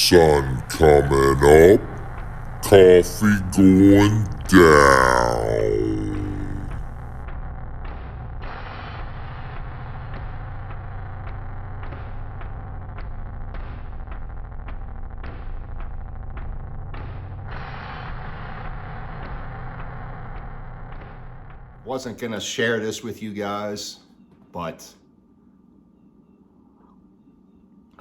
sun coming up, coffee going down. Wasn't gonna share this with you guys, but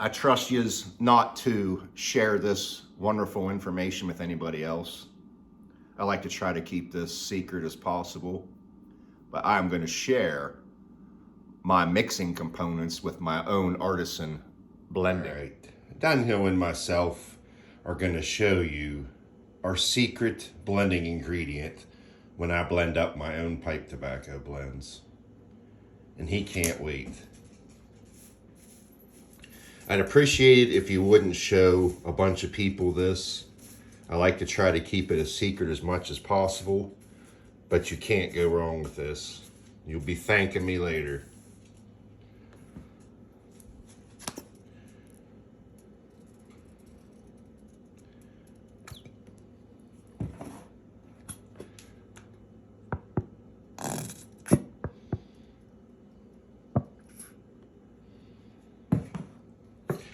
I trust yous not to share this wonderful information with anybody else. I like to try to keep this secret as possible, but I'm going to share my mixing components with my own artisan blending. All right. Diehl and myself are going to show you our secret blending ingredient when I blend up my own pipe tobacco blends. And he can't wait. I'd appreciate it if you wouldn't show a bunch of people this. I like to try to keep it a secret as much as possible, but you can't go wrong with this. You'll be thanking me later.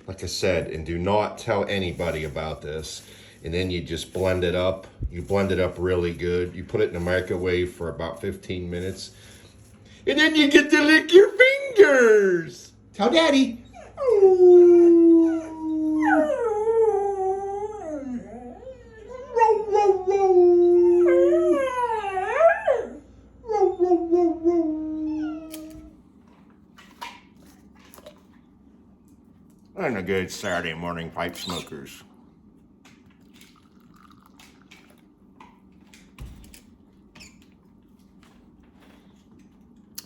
Like I said, and do not tell anybody about this. And then you just blend it up. You blend it up really good. You put it in the microwave for about 15 minutes. And then you get to lick your fingers. Tell Daddy. And a good Saturday morning pipe smokers.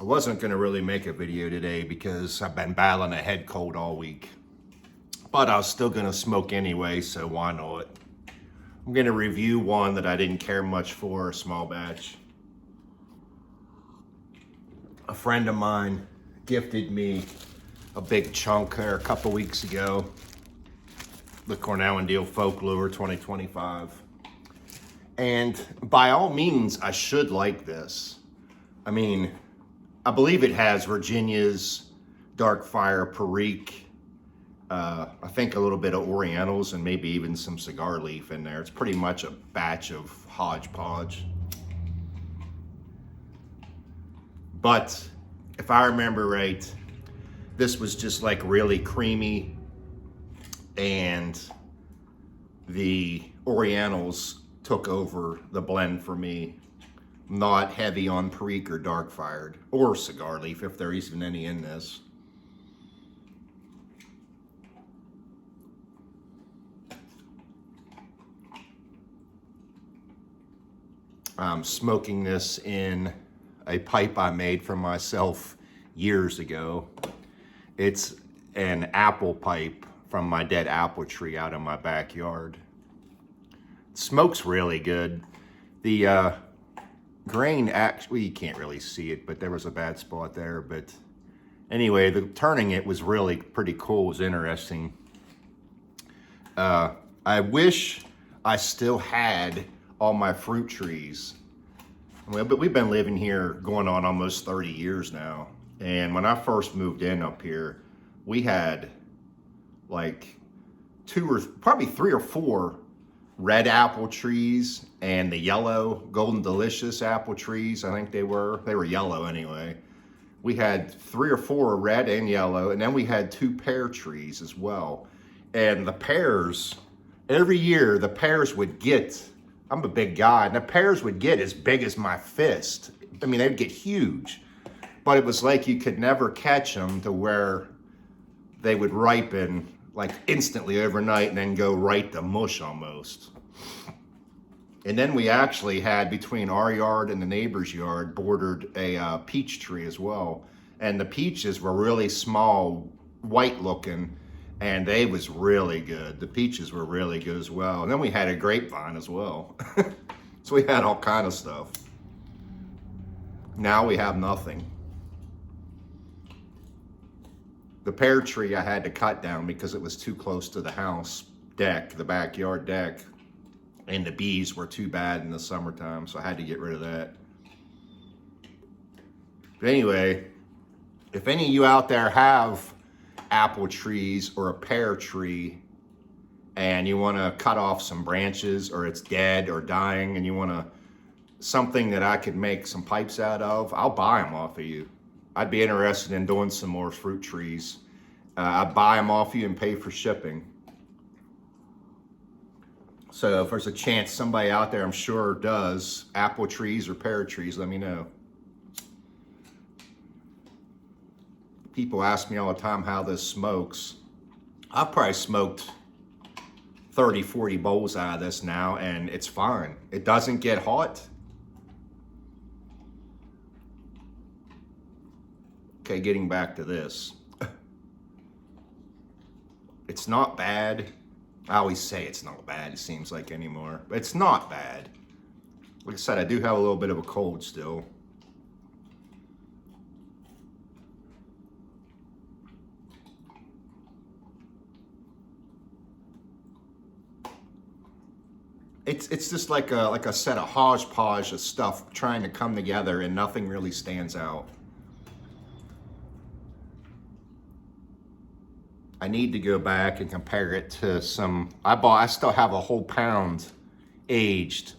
I wasn't going to really make a video today because I've been battling a head cold all week. But I was still going to smoke anyway, so why not? I'm going to review one that I didn't care much for, a small batch. A friend of mine gifted me a big chunk there a couple weeks ago. The Cornell Diehl Folklore 2025. And by all means, I should like this. I mean, I believe it has Virginia's Dark Fire Perique, I think a little bit of Orientals and maybe even some cigar leaf in there. It's pretty much a batch of hodgepodge. But if I remember right, this was just like really creamy, and the Orientals took over the blend for me. Not heavy on Perique or Dark Fired or cigar leaf, if there isn't any in this. I'm smoking this in a pipe I made for myself years ago. It's an apple pipe from my dead apple tree out in my backyard. It smokes really good. The grain, actually, you can't really see it, but there was a bad spot there. But anyway, turning it was really pretty cool. It was interesting. I wish I still had all my fruit trees. Well, but we've been living here going on almost 30 years now. And when I first moved in up here, we had like probably three or four red apple trees and the yellow Golden Delicious apple trees. I think they were yellow anyway. We had 3 or 4 red and yellow, and then we had 2 pear trees as well. And the pears, every year the pears would get, I'm a big guy, and the pears would get as big as my fist. I mean, they'd get huge. But it was like you could never catch them to where they would ripen like instantly overnight and then go right to mush almost. And then we actually had, between our yard and the neighbor's yard, bordered a peach tree as well. And the peaches were really small, white looking, and they was really good. The peaches were really good as well. And then we had a grapevine as well. So we had all kind of stuff. Now we have nothing. The pear tree I had to cut down because it was too close to the house. deck, the backyard deck, and the bees were too bad in the summertime, so I had to get rid of that. But anyway, if any of you out there have apple trees or a pear tree and you want to cut off some branches, or it's dead or dying and you want to something that I could make some pipes out of, I'll buy them off of you. I'd be interested in doing some more fruit trees. I'd buy them off you and pay for shipping. So if there's a chance somebody out there, I'm sure does, apple trees or pear trees, let me know. People ask me all the time how this smokes. I've probably smoked 30, 40 bowls out of this now, and it's fine. It doesn't get hot. Okay, getting back to this. It's not bad. I always say it's not bad, it seems like anymore. But it's not bad. Like I said, I do have a little bit of a cold still. It's just like a set of hodgepodge of stuff trying to come together, and nothing really stands out. I need to go back and compare it to some, I still have a whole pound aged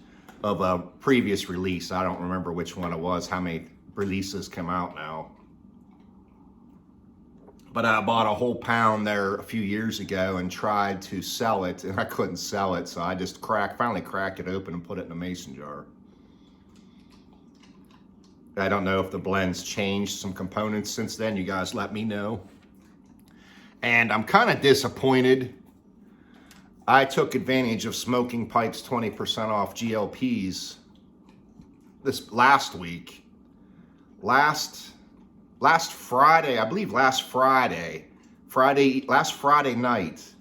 of a previous release. I don't remember which one it was, how many releases come out now. But I bought a whole pound there a few years ago and tried to sell it, and I couldn't sell it, so I just finally cracked it open and put it in a mason jar. I don't know if the blend's changed some components since then. You guys let me know. And I'm kind of disappointed. I took advantage of Smoking Pipe's 20% off GLPs this last week. Last Friday, I believe last Friday night,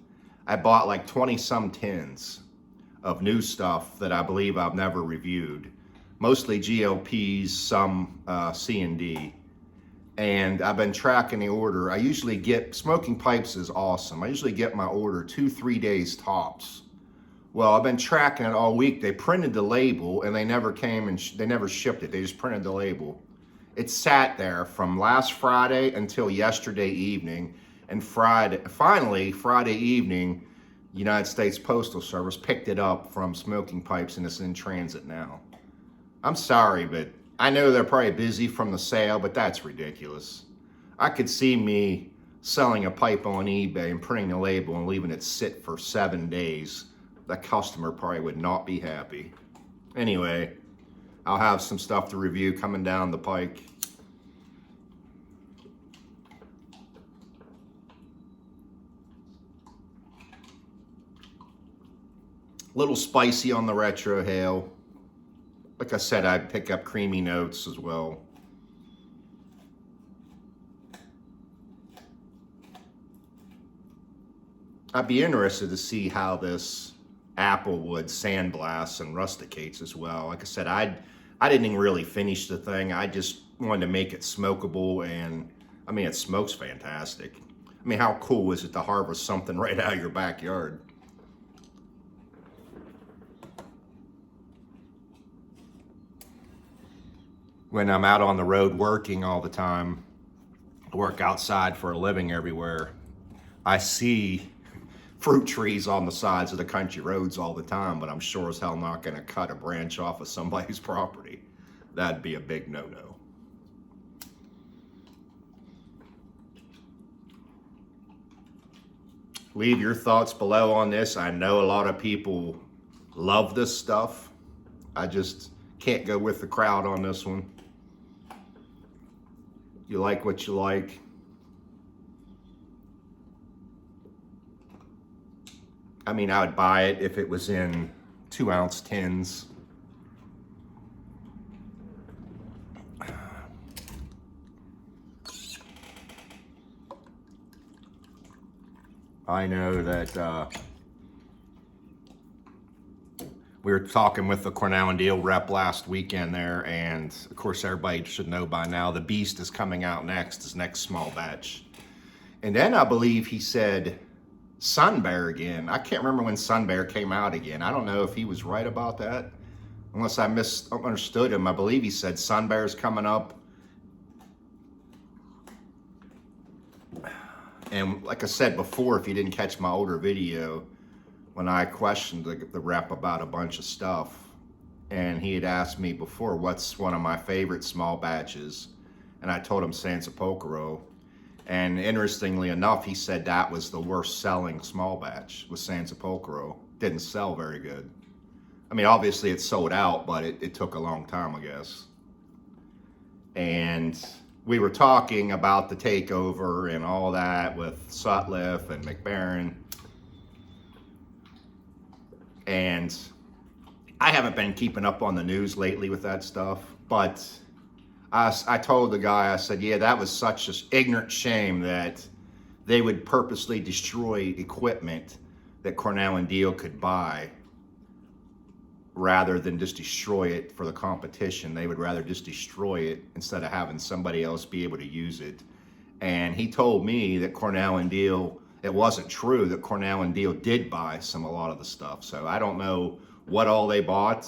I bought like 20 some tins of new stuff that I believe I've never reviewed. Mostly GLPs, some C&D. And I've been tracking the order. I usually get, Smoking Pipes is awesome. I usually get my order 2-3 days tops. Well, I've been tracking it all week. They printed the label and they never came and they never shipped it. They just printed the label. It sat there from last Friday until yesterday evening. And finally, Friday evening, United States Postal Service picked it up from Smoking Pipes and it's in transit now. I'm sorry, but I know they're probably busy from the sale, but that's ridiculous. I could see me selling a pipe on eBay and printing the label and leaving it sit for 7 days. The customer probably would not be happy. Anyway, I'll have some stuff to review coming down the pike. Little spicy on the retro hail. Like I said, I'd pick up creamy notes as well. I'd be interested to see how this applewood sandblasts and rusticates as well. Like I said, I didn't even really finish the thing. I just wanted to make it smokable, and I mean, it smokes fantastic. I mean, how cool is it to harvest something right out of your backyard? When I'm out on the road working all the time, I work outside for a living everywhere, I see fruit trees on the sides of the country roads all the time, but I'm sure as hell not gonna cut a branch off of somebody's property. That'd be a big no-no. Leave your thoughts below on this. I know a lot of people love this stuff. I just can't go with the crowd on this one. You like what you like. I mean, I would buy it if it was in 2-ounce tins. I know that we were talking with the Cornell Diehl rep last weekend there, and of course everybody should know by now the Beast is coming out next, his next small batch. And then I believe he said Sun Bear again. I can't remember when Sun Bear came out again. I don't know if he was right about that, unless I misunderstood him. I believe he said Sun Bear's coming up. And like I said before, if you didn't catch my older video, when I questioned the rep about a bunch of stuff, and he had asked me before, what's one of my favorite small batches? And I told him Sansepolcro. And interestingly enough, he said that was the worst selling small batch, was Sansepolcro. Didn't sell very good. I mean, obviously it sold out, but it took a long time, I guess. And we were talking about the takeover and all that with Sutliff and McBaron. And I haven't been keeping up on the news lately with that stuff, but I told the guy, I said, yeah, that was such an ignorant shame that they would purposely destroy equipment that Cornell and Diehl could buy rather than just destroy it for the competition. They would rather just destroy it instead of having somebody else be able to use it. And he told me that Cornell and Diehl, it wasn't true, that Cornell and Diehl did buy a lot of the stuff. So I don't know what all they bought,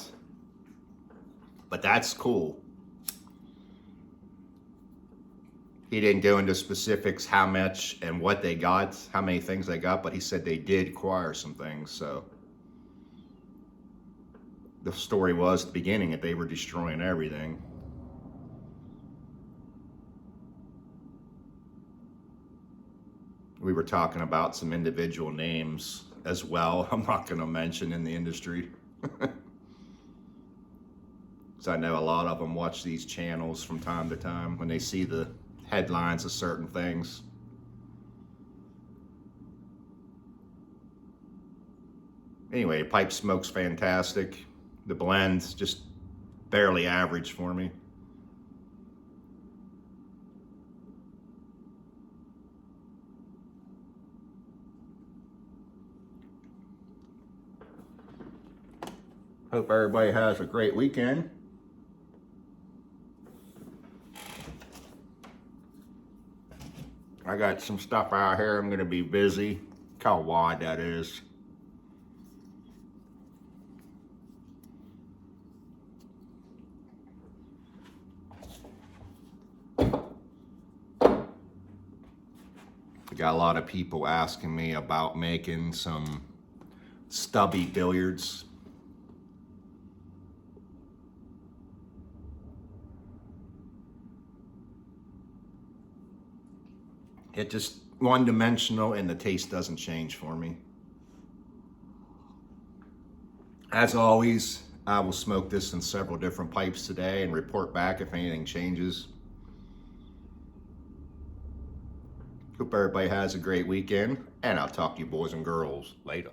but that's cool. He didn't go into specifics how much and what they got, how many things they got, but he said they did acquire some things. So the story was at the beginning that they were destroying everything. We were talking about some individual names as well. I'm not going to mention in the industry. Because I know a lot of them watch these channels from time to time when they see the headlines of certain things. Anyway, pipe smoke's fantastic. The blend's just barely average for me. Hope everybody has a great weekend. I got some stuff out here. I'm going to be busy. Look how wide that is. I got a lot of people asking me about making some stubby billiards. It just one-dimensional and the taste doesn't change for me. As always, I will smoke this in several different pipes today and report back if anything changes. Hope everybody has a great weekend, and I'll talk to you boys and girls later.